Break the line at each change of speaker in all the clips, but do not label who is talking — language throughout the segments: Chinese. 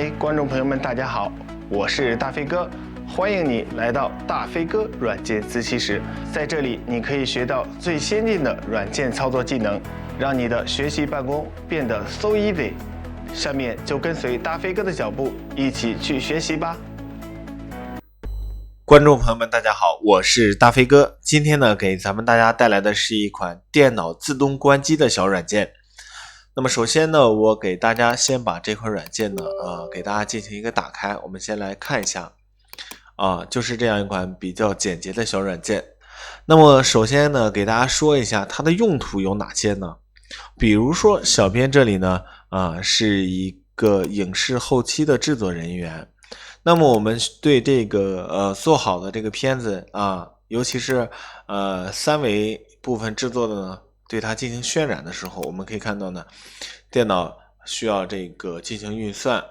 嗨，观众朋友们，大家好，我是大飞哥，欢迎你来到大飞哥软件自习室。在这里，你可以学到最先进的软件操作技能，让你的学习办公变得 so easy。下面就跟随大飞哥的脚步，一起去学习吧。
观众朋友们，大家好，我是大飞哥。今天呢，给咱们大家带来的是一款电脑自动关机的小软件。那么首先呢，我给大家先把这款软件呢，给大家进行一个打开。我们先来看一下，就是这样一款比较简洁的小软件。那么首先呢，给大家说一下它的用途有哪些呢？比如说，小编这里呢，是一个影视后期的制作人员。那么我们对这个做好的这个片子尤其是三维部分制作的呢，对它进行渲染的时候，我们可以看到呢，电脑需要这个进行运算。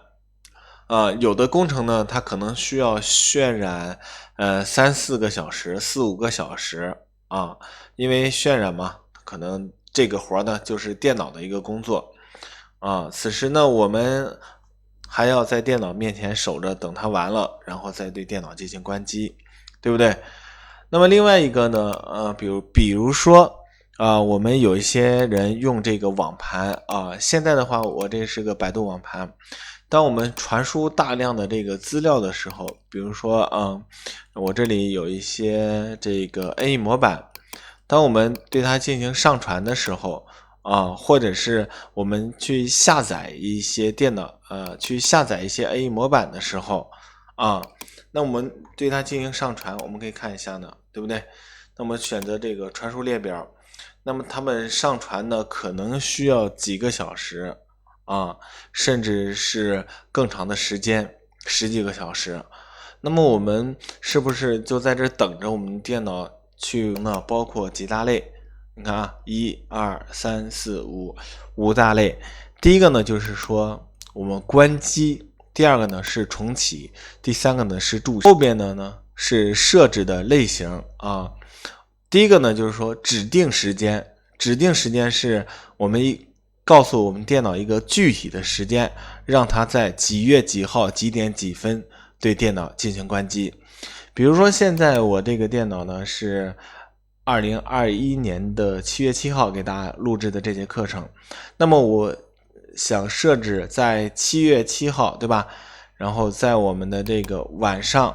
有的工程呢，它可能需要渲染3-4个小时、4-5个小时因为渲染嘛，可能这个活呢就是电脑的一个工作此时呢，我们还要在电脑面前守着，等它完了，然后再对电脑进行关机，对不对？那么另外一个呢，比如说我们有一些人用这个网盘现在的话，我这是个百度网盘。当我们传输大量的这个资料的时候，比如说我这里有一些这个 NE 模板，当我们对它进行上传的时候或者是我们去下载一些电脑去下载一些 NE 模板的时候那我们对它进行上传，我们可以看一下呢，对不对？那么选择这个传输列表，那么他们上传呢可能需要几个小时甚至是更长的时间，10几个小时。那么我们是不是就在这等着我们电脑去呢？包括几大类，你看1、2、3、4、5大类。第一个呢就是说我们关机，第二个呢是重启，第三个呢是注销，后边的呢是设置的类型第一个呢就是说指定时间，指定时间是我们告诉我们电脑一个具体的时间，让它在几月几号几点几分对电脑进行关机。比如说现在我这个电脑呢是2021年的7月7号给大家录制的这节课程，那么我想设置在7月7号，对吧？然后在我们的这个晚上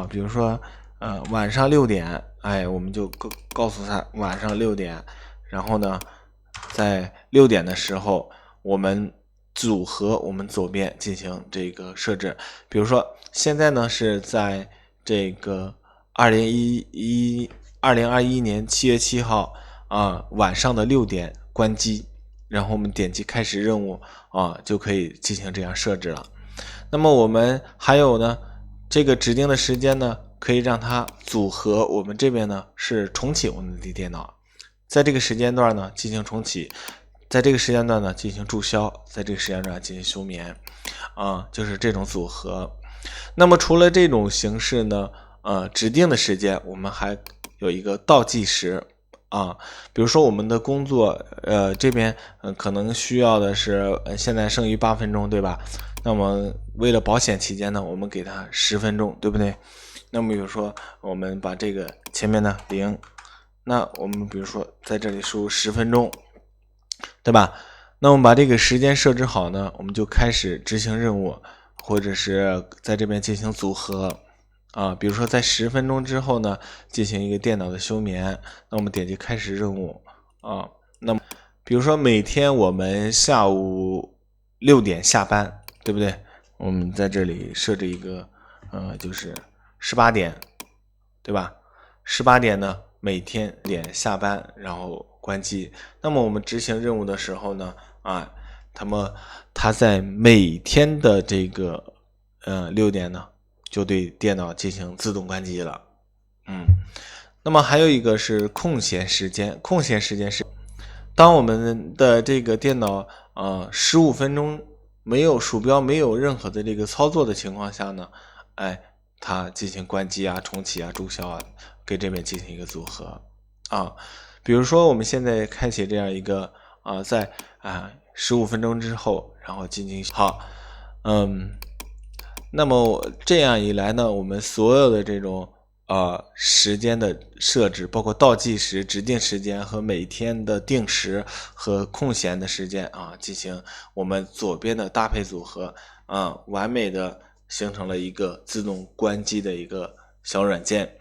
比如说晚上6点，我们就告诉他晚上6点，然后呢在6点的时候我们组合我们左边进行这个设置。比如说现在呢是在这个2021年7月7号晚上的6点关机，然后我们点击开始任务就可以进行这样设置了。那么我们还有呢，这个指定的时间呢可以让它组合，我们这边呢是重启我们的电脑，在这个时间段呢进行重启，在这个时间段呢进行注销，在这个时间段进行休眠就是这种组合。那么除了这种形式呢指定的时间，我们还有一个倒计时比如说我们的工作这边可能需要的是现在剩余8分钟，对吧？那么为了保险起见呢，我们给它10分钟，对不对？那么比如说我们把这个前面的0，那我们比如说在这里输入10分钟，对吧？那我们把这个时间设置好呢，我们就开始执行任务，或者是在这边进行组合比如说在10分钟之后呢进行一个电脑的休眠，那我们点击开始任务那么比如说每天我们下午6点下班，对不对？我们在这里设置一个就是18点，对吧？18点呢每天点下班，然后关机。那么我们执行任务的时候呢它在每天的这个6点呢就对电脑进行自动关机了那么还有一个是空闲时间，空闲时间是当我们的这个电脑15分钟没有鼠标没有任何的这个操作的情况下呢它进行关机重启注销给这边进行一个组合比如说我们现在开启这样一个在15分钟之后，然后进行那么这样一来呢，我们所有的这种时间的设置，包括倒计时、指定时间和每天的定时和空闲的时间进行我们左边的搭配组合，完美的形成了一个自动关机的一个小软件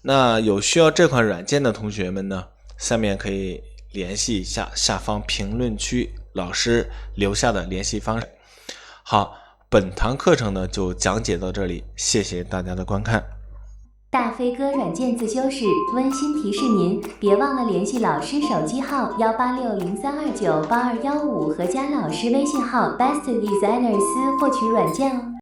那有需要这款软件的同学们呢，下面可以联系一下下方评论区老师留下的联系方式。好，本堂课程呢就讲解到这里，谢谢大家的观看。
大飞哥软件自修室温馨提示您，别忘了联系老师手机号18603298215和加老师微信号 bestdesigners 获取软件哦。